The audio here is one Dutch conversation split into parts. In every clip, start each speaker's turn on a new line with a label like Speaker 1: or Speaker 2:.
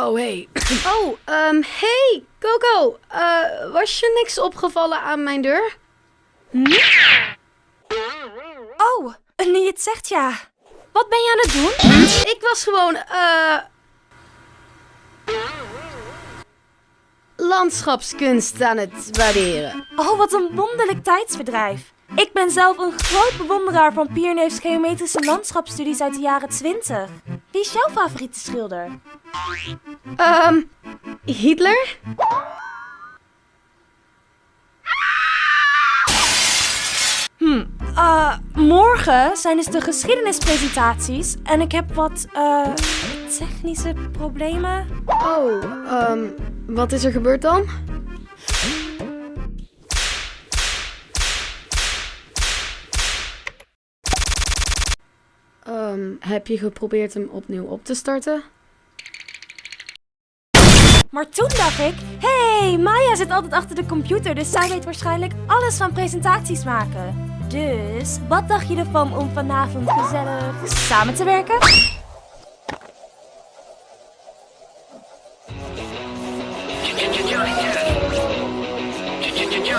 Speaker 1: Oh, hey. Hey, Coco. Was je niks opgevallen aan mijn deur?
Speaker 2: Oh, nu je het zegt, ja. Wat ben je aan het doen?
Speaker 1: Ik was gewoon, landschapskunst aan het waarderen.
Speaker 2: Oh, wat een wonderlijk tijdsverdrijf. Ik ben zelf een groot bewonderaar van Pierneefs geometrische landschapsstudies uit de jaren 20. Wie is jouw favoriete schilder?
Speaker 1: Hitler?
Speaker 2: Morgen zijn dus de geschiedenispresentaties en ik heb wat, technische problemen.
Speaker 1: Oh, wat is er gebeurd dan? Heb je geprobeerd hem opnieuw op te starten?
Speaker 2: Maar toen dacht ik, hey, Maya zit altijd achter de computer, dus zij weet waarschijnlijk alles van presentaties maken. Dus, wat dacht je ervan om vanavond gezellig samen te werken?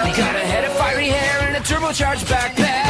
Speaker 3: Got a head of fiery hair and a turbocharged backpack.